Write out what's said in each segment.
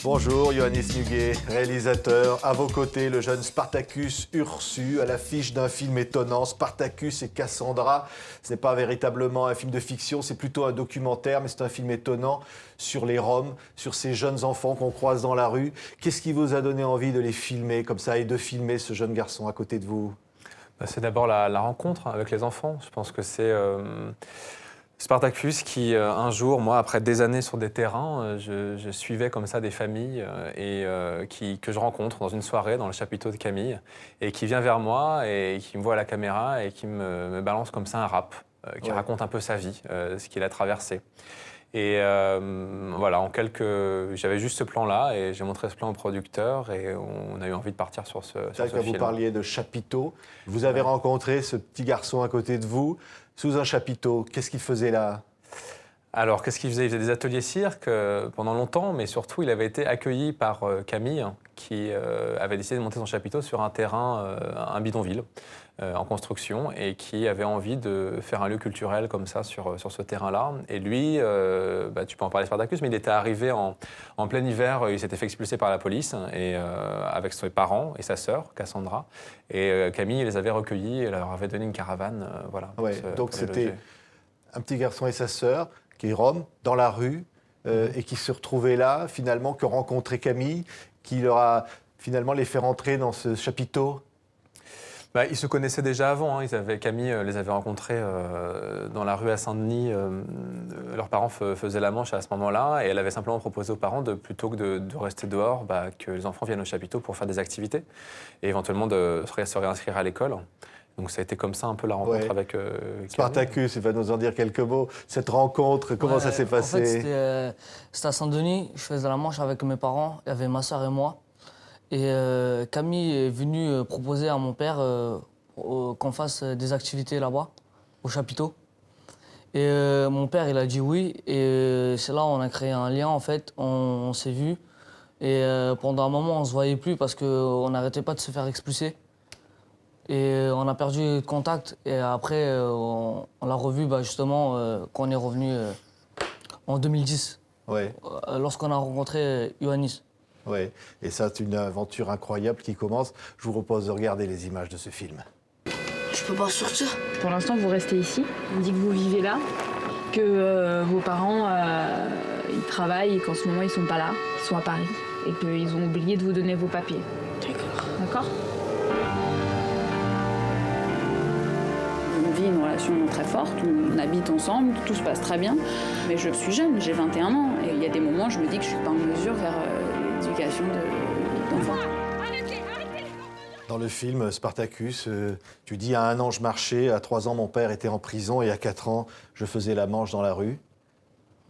Bonjour, Ioannis Nuguet, réalisateur. À vos côtés, le jeune Spartacus Ursu, à l'affiche d'un film étonnant, Spartacus et Cassandra. Ce n'est pas véritablement un film de fiction, c'est plutôt un documentaire, mais c'est un film étonnant sur les Roms, sur ces jeunes enfants qu'on croise dans la rue. Qu'est-ce qui vous a donné envie de les filmer comme ça et de filmer ce jeune garçon à côté de vous? C'est d'abord la rencontre avec les enfants. Je pense que c'est Spartacus qui, un jour, moi, après des années sur des terrains, je suivais comme ça des familles que je rencontre dans une soirée dans le chapiteau de Camille et qui vient vers moi et qui me voit à la caméra et qui me balance comme ça un rap qui raconte un peu sa vie, ce qu'il a traversé. Et voilà, j'avais juste ce plan-là et j'ai montré ce plan au producteur et on a eu envie de partir sur ce film. Vous parliez de chapiteau. Vous avez rencontré ce petit garçon à côté de vous, sous un chapiteau. Qu'est-ce qu'il faisait là? Alors, qu'est-ce qu'il faisait? Il faisait des ateliers cirque pendant longtemps, mais surtout, il avait été accueilli par Camille, qui avait décidé de monter son chapiteau sur un terrain, un bidonville, en construction, et qui avait envie de faire un lieu culturel comme ça sur ce terrain-là. Et lui, tu peux en parler, Spartacus, mais il était arrivé en plein hiver, il s'était fait expulser par la police, et, avec ses parents et sa sœur, Cassandra. Et Camille les avait recueillis et leur avait donné une caravane. Voilà, ouais, donc c'était un petit garçon et sa sœur qui est Rome, dans la rue, et qui se retrouvaient là, finalement, qui ont rencontré Camille, qui leur a finalement les fait rentrer dans ce chapiteau. Ils se connaissaient déjà avant. Camille les avait rencontrés dans la rue à Saint-Denis. Leurs parents faisaient la manche à ce moment-là et elle avait simplement proposé aux parents, plutôt que de rester dehors, que les enfants viennent au chapiteau pour faire des activités et éventuellement de se réinscrire à l'école. Donc ça a été comme ça un peu la rencontre avec Spartacus, il va nous en dire quelques mots. Cette rencontre, comment ça s'est passé? En fait, c'était à Saint-Denis, je faisais la manche avec mes parents, il y avait ma soeur et moi. Et Camille est venue proposer à mon père qu'on fasse des activités là-bas, au chapiteau. Et mon père, il a dit oui. Et c'est là où on a créé un lien, en fait. On s'est vus. Et pendant un moment, on ne se voyait plus parce qu'on n'arrêtait pas de se faire expulser. Et on a perdu contact. Et après, on l'a revu justement quand on est revenu en 2010. Ouais. Lorsqu'on a rencontré Ioannis. Oui, et ça, c'est une aventure incroyable qui commence. Je vous propose de regarder les images de ce film. Je peux pas sortir. Pour l'instant, vous restez ici. On dit que vous vivez là, que vos parents, ils travaillent et qu'en ce moment, ils sont pas là, ils sont à Paris. Et qu'ils ont oublié de vous donner vos papiers. D'accord. D'accord ? On vit une relation très forte, on habite ensemble, tout se passe très bien. Mais je suis jeune, j'ai 21 ans. Et il y a des moments, je me dis que je suis pas en mesure vers l'éducation d'enfants. Dans le film Spartacus, tu dis à 1 an je marchais, à 3 ans mon père était en prison et à 4 ans je faisais la manche dans la rue.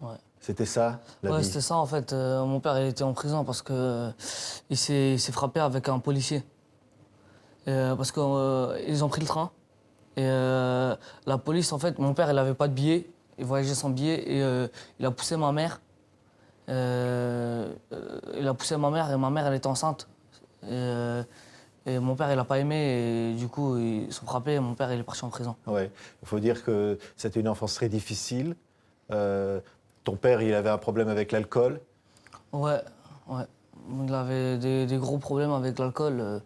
Ouais. C'était ça, la vie? C'était ça en fait. Mon père il était en prison parce que il s'est frappé avec un policier. Parce qu'ils ont pris le train. Et la police, en fait, mon père il avait pas de billet, il voyageait sans billet et il a poussé ma mère. Il a poussé ma mère et ma mère elle était enceinte. Et mon père il a pas aimé et du coup ils sont frappés et mon père il est parti en prison. Ouais. Il faut dire que c'était une enfance très difficile. Ton père il avait un problème avec l'alcool. Ouais. Il avait des gros problèmes avec l'alcool.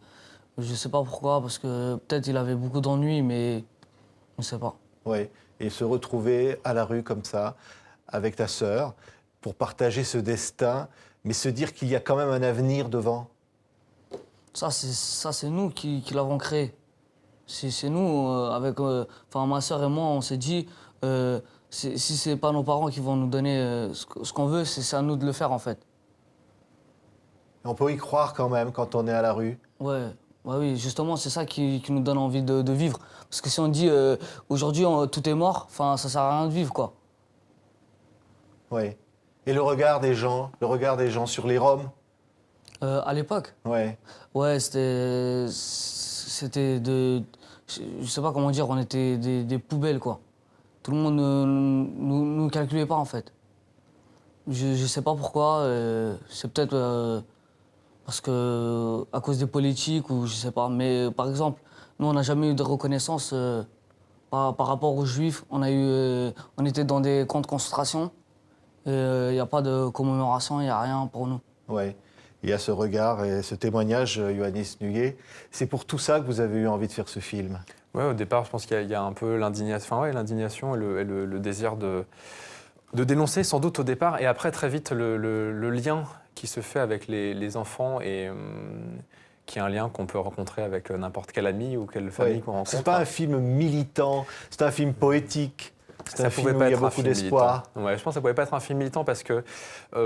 Je sais pas pourquoi, parce que peut-être il avait beaucoup d'ennuis, mais on ne sait pas. Ouais. Et se retrouver à la rue comme ça, avec ta sœur, pour partager ce destin, mais se dire qu'il y a quand même un avenir devant. Ça, c'est nous qui l'avons créé. C'est nous, avec ma sœur et moi, on s'est dit, si c'est pas nos parents qui vont nous donner ce qu'on veut, c'est à nous de le faire, en fait. Et on peut y croire quand même quand on est à la rue. Ouais. Oui, justement, c'est ça qui nous donne envie de vivre. Parce que si on dit aujourd'hui tout est mort, ça sert à rien de vivre, quoi. Oui. Et le regard des gens sur les Roms. À l'époque? Ouais. Ouais, c'était de... Je sais pas comment dire, on était des poubelles, quoi. Tout le monde nous calculait pas, en fait. Je sais pas pourquoi, c'est peut-être... parce que à cause des politiques ou je sais pas. Mais par exemple, nous on n'a jamais eu de reconnaissance par rapport aux Juifs. On était dans des camps de concentration. Il n'y a pas de commémoration, il n'y a rien pour nous. Ouais. Il y a ce regard et ce témoignage, Ioannis Nuguet. C'est pour tout ça que vous avez eu envie de faire ce film? Ouais, au départ, je pense qu'il y a un peu l'indignation, l'indignation et le désir de dénoncer, sans doute au départ, et après très vite le lien qui se fait avec les enfants et qui est un lien qu'on peut rencontrer avec n'importe quelle amie ou quelle famille qu'on rencontre. C'est pas un film militant, c'est un film poétique. C'est un film où il y a beaucoup d'espoir. Ouais, je pense que ça ne pouvait pas être un film militant parce que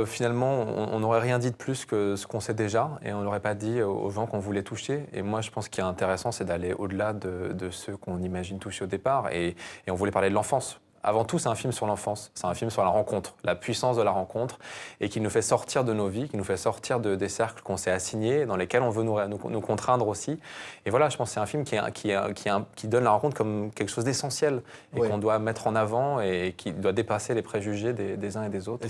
finalement, on n'aurait rien dit de plus que ce qu'on sait déjà et on n'aurait pas dit aux gens qu'on voulait toucher. Et moi, je pense qu'il est intéressant, c'est d'aller au-delà de ceux qu'on imagine toucher au départ. Et on voulait parler de l'enfance. Avant tout, c'est un film sur l'enfance, c'est un film sur la rencontre, la puissance de la rencontre, et qui nous fait sortir de nos vies, qui nous fait sortir des cercles qu'on s'est assignés, dans lesquels on veut nous contraindre aussi. Et voilà, je pense que c'est un film qui donne la rencontre comme quelque chose d'essentiel, et qu'on doit mettre en avant, et qui doit dépasser les préjugés des uns et des autres.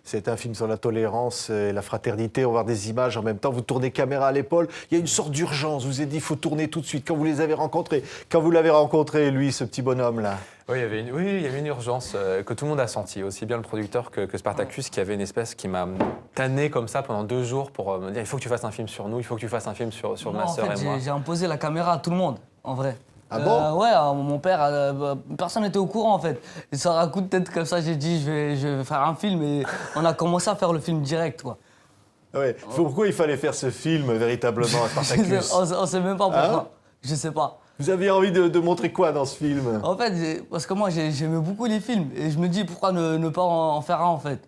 C'est un film sur la tolérance et la fraternité, on va voir des images en même temps, vous tournez caméra à l'épaule, il y a une sorte d'urgence, vous avez dit il faut tourner tout de suite, quand vous les avez rencontrés, quand vous l'avez rencontré, lui, ce petit bonhomme-là. Oui, il y avait une urgence que tout le monde a sentie, aussi bien le producteur que Spartacus, qui avait une espèce qui m'a tanné comme ça pendant 2 jours pour me dire il faut que tu fasses un film sur nous, il faut que tu fasses un film sur ma sœur et moi. J'ai imposé la caméra à tout le monde, en vrai. Ah bon? Ouais, mon père, personne n'était au courant en fait. Et sur un coup de tête comme ça, j'ai dit je vais faire un film et on a commencé à faire le film direct, quoi. Ouais. Pourquoi il fallait faire ce film véritablement à Spartacus? On sait même pas pourquoi. Je sais pas. Vous aviez envie de montrer quoi dans ce film? En fait, parce que moi j'aimais beaucoup les films et je me dis pourquoi ne pas en faire un en fait.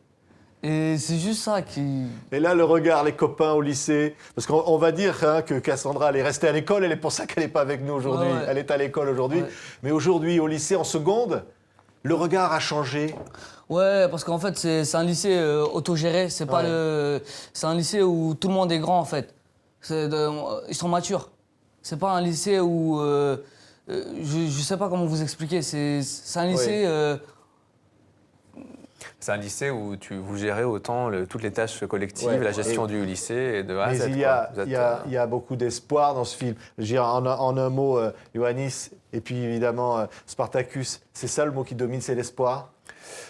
Et c'est juste ça qui... Et là, le regard, les copains au lycée, parce qu'on va dire que Cassandra, elle est restée à l'école, elle est pour ça qu'elle n'est pas avec nous aujourd'hui. Ouais. Elle est à l'école aujourd'hui. Ouais. Mais aujourd'hui, au lycée, en seconde, le regard a changé. Ouais, parce qu'en fait c'est un lycée autogéré, c'est pas c'est un lycée où tout le monde est grand en fait. Ils sont matures. C'est pas un lycée où... je sais pas comment vous expliquer. C'est un lycée... C'est un lycée où vous gérez autant toutes les tâches collectives, la gestion du lycée et de A à Mais Z. il y a beaucoup d'espoir dans ce film. Je veux dire, en un mot, Ioannis, et puis évidemment Spartacus, c'est ça le mot qui domine, c'est l'espoir?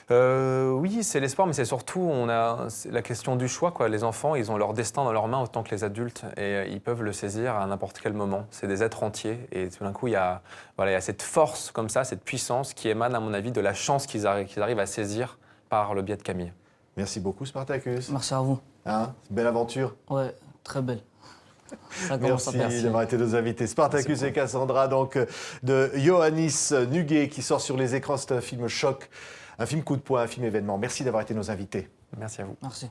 Oui, c'est l'espoir, mais c'est surtout c'est la question du choix, quoi. Les enfants, ils ont leur destin dans leurs mains autant que les adultes, et ils peuvent le saisir à n'importe quel moment. C'est des êtres entiers, et tout d'un coup, il y a cette force comme ça, cette puissance qui émane, à mon avis, de la chance qu'ils arrivent à saisir par le biais de Camille. Merci beaucoup, Spartacus. Merci à vous. Belle aventure. Ouais, très belle. Ça commence à Merci d'avoir été nos invités. Spartacus et Cassandra, donc de Ioannis Nuguet, qui sort sur les écrans. C'est un film choc, un film coup de poing, un film événement. Merci d'avoir été nos invités. Merci à vous. Merci.